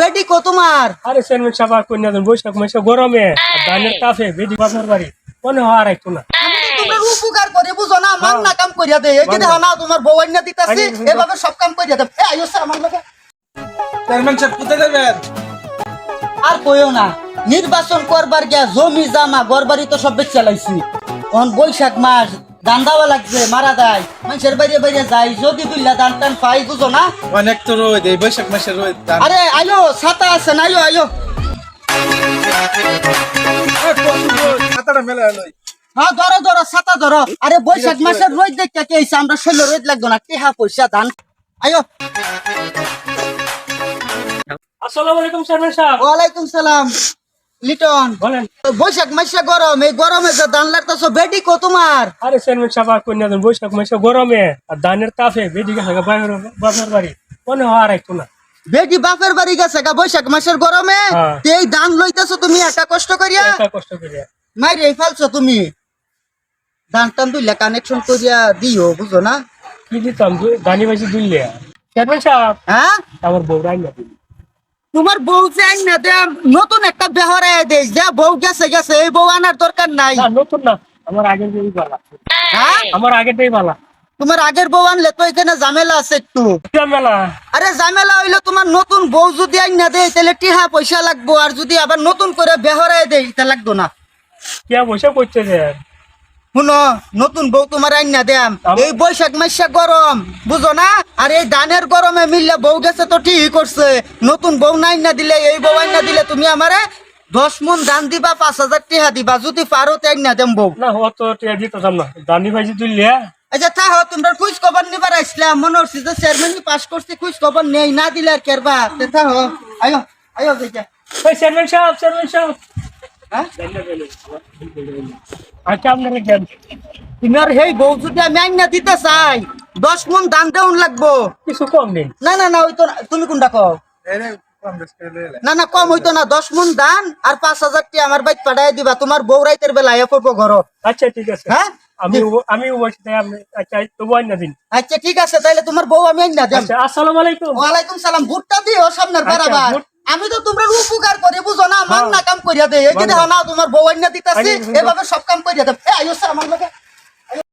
বেটি কো তোমার? আরে চেয়ারম্যান সাহেব আর কন্যা বৈশাখ মাসে গরমে আর ধানের তাপে বেটি বাপের বাড়ি মনে হয় আর একটু না। আমি তো তোমরা উপকার করে বুঝো না, মান না কাম করিয়া দে। এই যে দেখো না তোমার বউ আইনা দিতাছি, এভাবে সব কাম করিয়া দে। এ আইও স্যার আমার লগে। চেয়ারম্যান সাহেব কোথায় যাবেন? আর কইও না, নির্বাচন করবার গিয়া জমি জামা ঘরবাড়ি তো সব বেচে লাইছি। এখন বৈশাখ মাস দান্দাওয়া লাগছে, মারা দেয় মানুষের বাইরে বাইরে যাই, যদি দুইলা দান টান পাই বুঝো না। অনেক তো রোদ, এই বৈশাখ মাসের রোদ। আরে আইও, ছাতা আছে না? আইও আইও। ছাতাটা মেলা লই। হ্যাঁ ধরো ধরো, ছাতা ধরো। আরে বৈশাখ মাসের রোদ দেখতে কে আইছে? আমরা শৈল রোদ লাগতো না, টেহা পয়সা দান। আইও। আসসালামু আলাইকুম চেয়ারম্যান সাহেব। ওয়ালাইকুম সালাম। লিটন, বলেন। বৈশাখ মাসে গরম, এই গরমে যে ধান লাগতেছো, বেটি কো তোমার? আরে চেয়ারম্যান সাহেব আর কন্যা বৈশাখ মাসে গরমে আর ধানের তাপে বেটি গেছে বাপের বাড়ি মনে হয় আর একটু না। বেটি বাপের বাড়ি গেছে গা বৈশাখ মাসের গরমে? হ্যাঁ। এই ধান লইতেছো তুমি একা কষ্ট করিয়া? একা কষ্ট করিয়া মাইরে ফেলছো তুমি। ধান টান দুইলা কানেকশন করিয়া দিও বুঝো না। কি দিতাম ধানি বাজি দুললে চেয়ারম্যান সাহেব হ্যাঁ, আমার বউ রাই না দিলি। তোমার বউ চাই না দে, নতুন একটা বেহরাই দেই যে বউ গেছে গেছে, এই বউ আনার দরকার নাই। না নতুন না, আমার আগের বই বালা। হ্যাঁ, আমার আগেরটাই বালা। তোমার আগের বউ আনলে তো এখানে ঝামেলা আছে একটু। মেলা আরে ঝামেলা হইলো, তোমার নতুন বউ যদি আইনা দেয় তাহলে টিহা পয়সা লাগবো, আর যদি আবার নতুন করে বেহরাই দেয় তা লাগতো না। কে বসে করছে যে শুনো, নতুন বউ তোমার আইনা দেম, এই বৈশাখ মাসে গরম বুঝো না, আর এই ধানের গরমে মিললে বউ গেছে তো ঠিক করছে। নতুন বউ না আইনা দিলে, এই বউ আইনা দিলে তুমি আমারে 10 মণ ধান দিবা, 5,000 টিহা দিবা, যদি পারো তো আইনা দেম বউ। না অত টিয়া দিতাম না, ধানি বাজি দুললে। আচ্ছা তাহ, তোমরা খোঁজ খবর নিবার আসলাম, মনে হচ্ছে যে চেয়ারম্যান পাস করছে, খোঁজ খবর নেই, না দিলে আর কেরবা। তাহ আয়ো আয়ো দেখে। চেয়ারম্যান সাহেব, চেয়ারম্যান সাহেব। হ্যাঁ, আচ্ছা আপনারা জ্ঞান তোমার হেই বউ যদি আমি আইনা দিতে চাই, 10 মণ ধান দেউন লাগবো। কিছু কম নেই। না না না, হইতো না। তুমি কোনটা কও? না না, কম হইতো না। 10 মণ ধান আর 5,000 টি আমার বাইক পাঠাই দিবা, তোমার বউ রাইতের বেলা আয়া পড়বো ঘর। আচ্ছা ঠিক আছে। হ্যাঁ, আমি বলছি তাই আপনি আচ্ছা তবু আইনা দিন। আচ্ছা ঠিক আছে, তাইলে তোমার বউ আমি আইনা দেব। আচ্ছা আসসালামু আলাইকুম। ওয়ালাইকুম সালাম। ভুট্টা দিও সামনের বারাবার। ভুট- আমি তো তোমরা উপকার করে বুঝো না, মান না কাম করিয়া দে। এই যে দেখো না তোমার বউ আইনা দিতাছি, এভাবে সব কাম করিয়া দে। এ আইও স্যার আমার লগে।